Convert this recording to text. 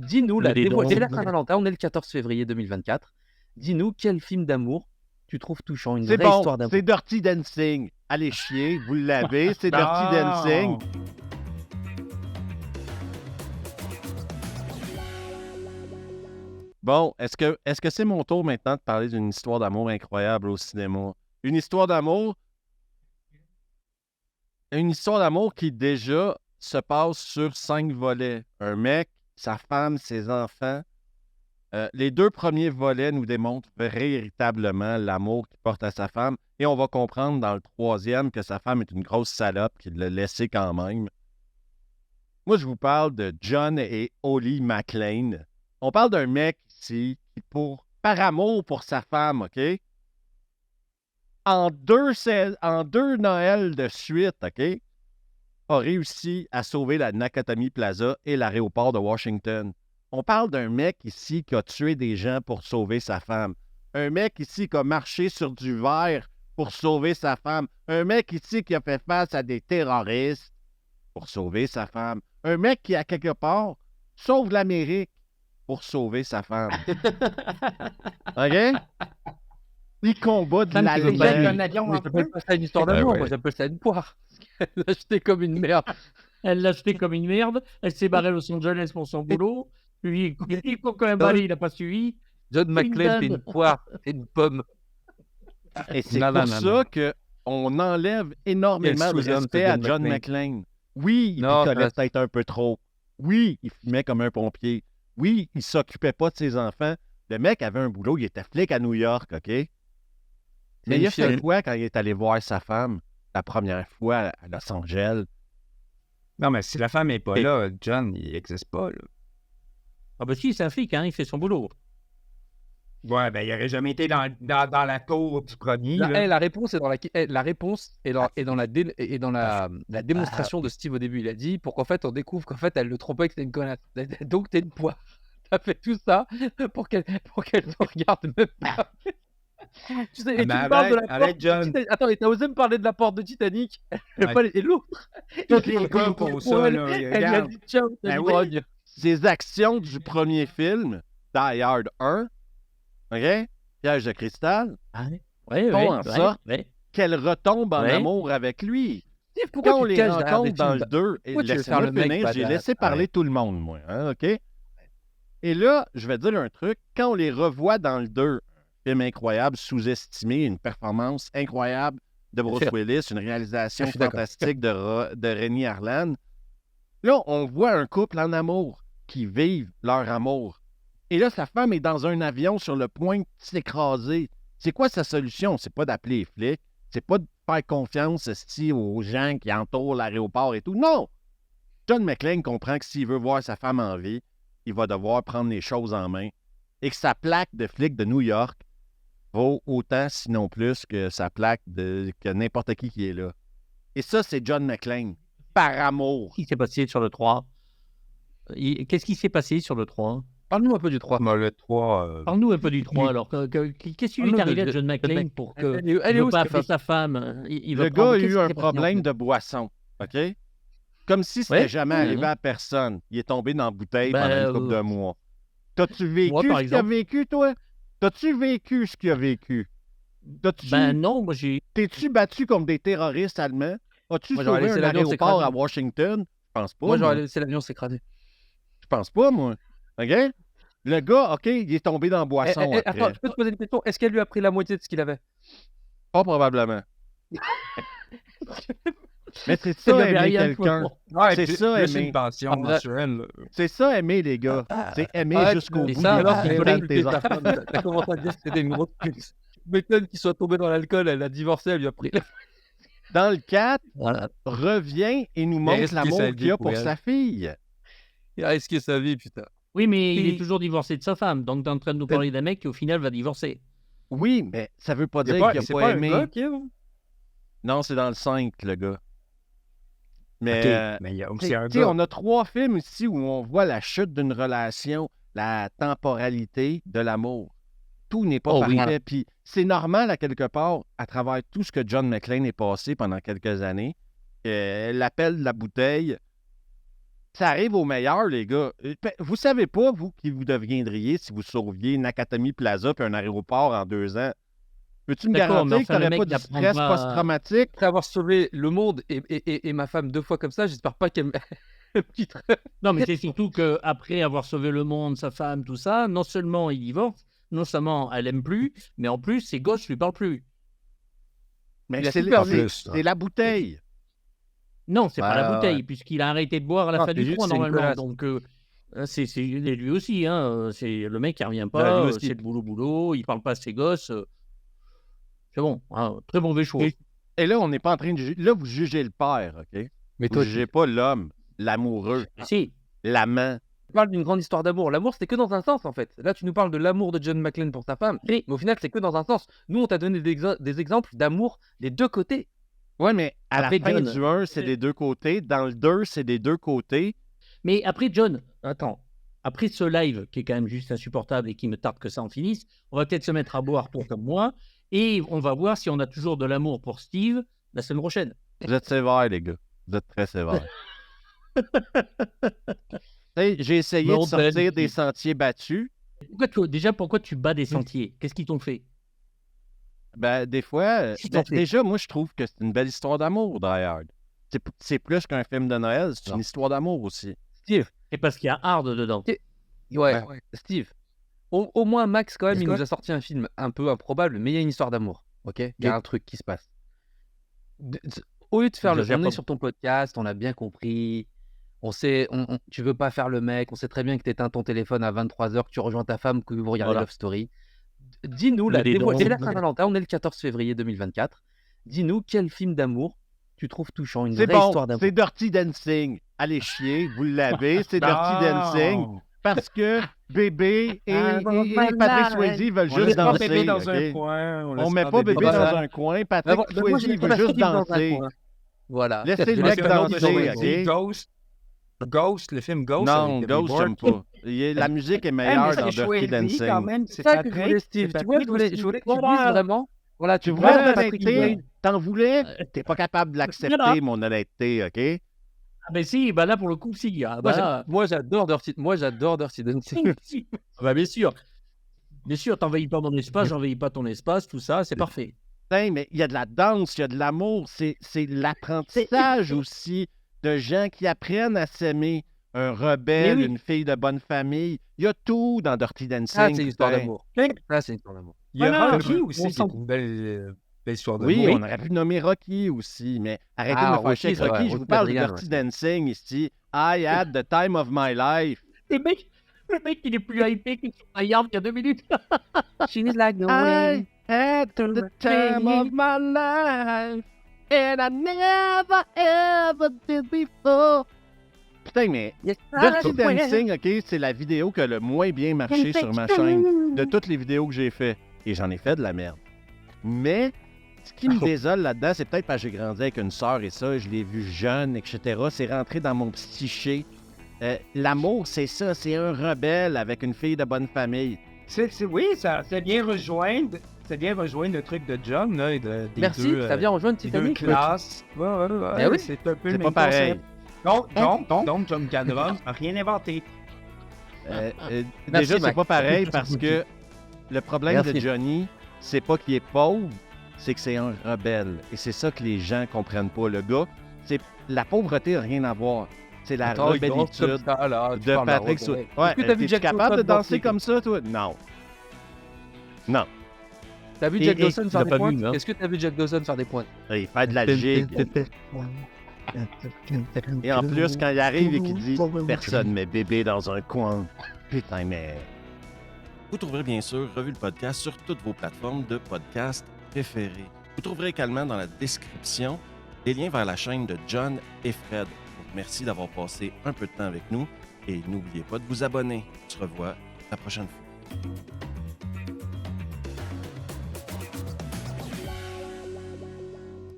Dis-nous, Les dons. c'est la Saint-Valentin, on est le 14 février 2024. Dis-nous quel film d'amour tu trouves touchant, une C'est vraie bon, histoire d'amour. c'est Dirty Dancing. Allez chier, vous l'avez, c'est Dirty Dancing. Bon, est-ce que c'est mon tour maintenant de parler d'une histoire d'amour incroyable au cinéma? Une histoire d'amour qui déjà se passe sur 5 volets. Un mec, sa femme, ses enfants. Les 2 premiers volets nous démontrent véritablement l'amour qu'il porte à sa femme. Et on va comprendre dans le 3e que sa femme est une grosse salope qu'il l'a laissé quand même. Moi, je vous parle de John et Holly McClane. On parle d'un mec ici qui, par amour pour sa femme, OK? En deux Noëls de suite, OK? A réussi à sauver la Nakatomi Plaza et l'aéroport de Washington. On parle d'un mec ici qui a tué des gens pour sauver sa femme. Un mec ici qui a marché sur du verre pour sauver sa femme. Un mec ici qui a fait face à des terroristes pour sauver sa femme. Un mec qui, à quelque part, sauve l'Amérique pour sauver sa femme. OK? Il combat de l'Allemagne. Mais j'appelle pas ça une histoire d'amour, moi j'appelle ça une poire. Elle l'a acheté comme une merde. Elle l'a acheté comme une merde. Elle s'est barrée à Los Angeles pour son boulot. Lui, il court comme un balai, il n'a pas suivi. John McClane, c'est une poire, c'est une pomme. Et c'est pour ça qu'on enlève énormément de respect à John McClane. Oui, il picolait peut-être un peu trop. Oui, il fumait comme un pompier. Oui, il s'occupait pas de ses enfants. Le mec avait un boulot, il était flic à New York, OK? Mais il a fait quoi quand il est allé voir sa femme la première fois à Los Angeles? Non, mais si la femme n'est pas là, John, il n'existe pas, là. Ah ben si, c'est un flic, hein, il fait son boulot. Ouais, ben il n'aurait jamais été dans la cour du premier. La réponse est dans la démonstration de Steve au début. Il a dit pour qu'en fait on découvre qu'en fait elle le trompait, que c'était une connasse. Donc t'es une poire. T'as fait tout ça pour qu'elle te regarde même pas. Tu sais, et tu me parles de la porte. John. Attends, et t'as osé me parler de la porte de Titanic. Et l'autre. Toutes les gars pour ça, là. Elle a dit ciao, t'as dit brogne. Ces actions du premier film, Die Hard 1, OK? Piège de cristal, font en sorte qu'elle retombe en amour avec lui. Quand on les rencontre dans le 2, laissez-moi finir, j'ai laissé parler tout le monde, moi, hein, OK? Et là, je vais dire un truc, quand on les revoit dans le 2, film incroyable, sous-estimé, une performance incroyable de Bruce Willis, une réalisation fantastique de Rennie Harlan, là, on voit un couple en amour qui vivent leur amour. Et là, sa femme est dans un avion sur le point de s'écraser. C'est quoi sa solution? C'est pas d'appeler les flics. C'est pas de faire confiance aux gens qui entourent l'aéroport et tout. Non! John McClane comprend que s'il veut voir sa femme en vie, il va devoir prendre les choses en main. Et que sa plaque de flic de New York vaut autant, sinon plus, que sa plaque que n'importe qui est là. Et ça, c'est John McClane. Par amour. Qu'est-ce qui s'est passé sur le 3? Qu'est-ce qui s'est passé sur le 3? Parle-nous un peu du 3. Le 3... Parle-nous un peu du 3, alors. Qu'est-ce qui lui est arrivé à John McClane pour que elle est où, pas appeler sa femme? Le gars a eu un problème de boisson, OK? Comme si c'était jamais arrivé à personne. Il est tombé dans la bouteille pendant une couple de mois. T'as-tu vécu ce qu'il a vécu, toi? T'as-tu vécu ce qu'il a vécu? Non, moi j'ai... T'es-tu battu comme des terroristes allemands? As-tu sauvé un aéroport à Washington? Je pense pas. Moi, j'aurais laissé l'avion s'écraser. Je pense pas, moi. OK? Le gars, OK, il est tombé dans la boisson après. Attends, je peux te poser une question? Est-ce qu'elle lui a pris la moitié de ce qu'il avait? Pas probablement. Mais c'est ça, aimer quelqu'un. C'est ça, aimer. une pension naturelle. C'est ça, aimer, les gars. C'est aimer jusqu'au bout. Ça, alors, t'as commencé à dire que c'était une grosse pute. M'étonne qu'il soit tombé dans l'alcool, elle a divorcé, elle lui a pris. Dans le 4, revient et nous montre l'amour qu'il a pour sa fille. Il a risqué sa vie, putain. Oui, mais il est toujours divorcé de sa femme. Donc, t'es en train de nous parler d'un mec qui, au final, va divorcer. Oui, mais ça veut pas dire qu'il n'a pas aimé. Non, c'est dans le 5, le gars. Mais, mais il y a aussi un gars. On a 3 films ici où on voit la chute d'une relation, la temporalité de l'amour. Tout n'est pas parfait. Puis c'est normal, à quelque part, à travers tout ce que John McClane est passé pendant quelques années. L'appel de la bouteille, Ça arrive au meilleur, les gars. Vous savez pas, vous, qui vous deviendriez si vous sauviez Nakatomi Plaza puis un aéroport en 2 ans. Peux-tu me D'accord, mais garantir que enfin, le t'aurais mec pas du stress n'apprendra- post-traumatique? Après avoir sauvé le monde et ma femme 2 fois comme ça, j'espère pas qu'elle me quitte. Non, mais c'est surtout qu'après avoir sauvé le monde, sa femme, tout ça, non seulement il divorce, non seulement elle aime plus, mais en plus, ses gosses lui parlent plus. Mais Il a c'est super c'est- vu. c'est la bouteille. Non, c'est pas la Ouais, bouteille, ouais. puisqu'il a arrêté de boire à la Non, fin c'est du juste, 3, c'est une normalement. connasse. Donc, c'est et lui aussi. C'est le mec qui revient Bah, pas, lui aussi. c'est le boulot, il parle pas à ses gosses. C'est bon, très mauvais choix. Et là, on n'est pas en train de juger. Là, vous jugez le père, OK? Mais Vous toi, jugez pas l'homme, l'amoureux, Si, l'amant. tu parles d'une grande histoire d'amour. L'amour, c'était que dans un sens, en fait. Là, tu nous parles de l'amour de John McClane pour sa femme. Oui. Mais au final, c'est que dans un sens. Nous, on t'a donné des exemples d'amour des deux côtés. Ouais, mais à Après, la fin John, du 1, c'est des deux côtés. Dans le 2, c'est des deux côtés. mais après, John, attends. Après ce live, qui est quand même juste insupportable et qui me tarde que ça en finisse, on va peut-être se mettre à boire pour comme moi, et on va voir si on a toujours de l'amour pour Steve la semaine prochaine. Vous êtes sévères, les gars. Vous êtes très sévères. Tu sais, j'ai essayé de Mortel. sortir des sentiers battus. Pourquoi tu bats des sentiers? Qu'est-ce qu'ils t'ont fait? Ben, des fois, Qu'est-ce qu'ils ont fait? déjà, moi, je trouve que c'est une belle histoire d'amour, Die Hard. C'est plus qu'un film de Noël, c'est Non. une histoire d'amour aussi. Steve, C'est parce qu'il y a hard dedans. ouais. Steve, au moins, Max, quand même, Est-ce il que- nous a sorti un film un peu improbable, mais il y a une histoire d'amour. OK? Il y a Ok. un truc qui se passe. Au lieu de faire J'exagère on pas. est sur ton podcast, on a bien compris. On sait, tu veux pas faire le mec, on sait très bien que tu éteins ton téléphone à 23h, que tu rejoins ta femme, que vous regardez Voilà. Love Story. Dis-nous, Mais là, les dents. c'est la Saint-Valentin, on est le 14 février 2024. Dis-nous quel film d'amour tu trouves touchant, une C'est vraie bon, histoire d'amour. c'est Dirty Dancing. Allez chier, vous l'avez, c'est Dirty Dancing. Parce que bébé et Patrick Swayze veulent On juste laisse pas danser. bébé dans ok? un coin. On met pas bébé pas dans ça. un coin. Mais Patrick moi, Swayze j'ai veut pas juste Steve dans un danser. coin. Voilà. Laissez le Parce mec que l'autre, danser, ils ont- ok? Ghost, le film Ghost. Non, avec Debbie Ghost, Ward. j'aime pas. La musique est Eh, meilleure mais dans c'est Dirty Swayze quand Dancing. même. C'est C'est ça que je Patrick. voulais, Steve. c'est Tu vois, Patrick je voulais que tu Voilà. dises vraiment. Voilà, tu Tu vois voulais Patrick l'honnêteté? Swayze. T'en voulais? T'es pas capable de l'accepter, mon honnêteté, ok? Ah ben si, bah là pour le coup, si. Ah, bah, là... Moi, j'adore Dirty Dancing. Ah bah bien sûr. Bien sûr, t'envahis pas mon espace, j'envahis pas ton espace, tout ça, c'est parfait. Putain, mais il y a de la danse, il y a de l'amour, c'est l'apprentissage aussi de gens qui apprennent à s'aimer. Un rebelle, Mais oui. une fille de bonne famille. Il y a tout dans Dirty Dancing. Ça, c'est une histoire putain. d'amour. Ça, c'est une histoire d'amour. Il y a Voilà, Rocky on aussi, qui s'en- est une belle histoire de Oui, d'amour. on aurait pu nommer Rocky aussi, mais arrêtez Ah, de me fâcher Rocky, avec c'est vrai, Rocky. Je vous Rocky parle de Adrian, Dirty ouais. Dancing ici. I had the time of my life. Le mec, il est plus hypé que sur Die Hard il y a 2 minutes. She's like the I had the time of my life. And I never ever did before. Putain, mais Dirty Dancing, OK, c'est la vidéo qui a le moins bien marché sur ma chaîne de toutes les vidéos que j'ai fait. Et j'en ai fait de la merde. Mais ce qui me désole là-dedans, c'est peut-être parce que j'ai grandi avec une sœur et ça, je l'ai vu jeune, etc. C'est rentré dans mon psyché. L'amour, c'est ça, c'est un rebelle avec une fille de bonne famille. Oui, ça vient rejoindre le truc de John, là, et des Merci, deux, ça vient rejoindre des deux Titanic. classes. Ouais, Eh oui. c'est un peu le C'est même pas pareil. concept. Donc, John Cadron n'a rien inventé. Déjà, c'est Max. pas pareil parce que le problème Merci. de Johnny, c'est pas qu'il est pauvre, c'est que c'est un rebelle. Et c'est ça que les gens comprennent pas. Le gars, la pauvreté n'a rien à voir. C'est la Attends, il danse comme rebellitude ça, là, tu de parles Patrick de Swayze. Est-ce que t'as vu Es-tu Jack capable de Dawson danser comme ça, toi? Non. Non. T'as vu Et- Jack et- Dawson tu faire l'as des pas pointes? vu, hein. Est-ce que t'as vu Jack Dawson faire des pointes? Il fait de la gigue. Et en plus, quand il arrive et qu'il dit « Personne met bébé dans un coin », putain, mais... Vous trouverez bien sûr Revue le podcast sur toutes vos plateformes de podcast préférées. Vous trouverez également dans la description les liens vers la chaîne de John et Fred. Donc, merci d'avoir passé un peu de temps avec nous et n'oubliez pas de vous abonner. On se revoit la prochaine fois.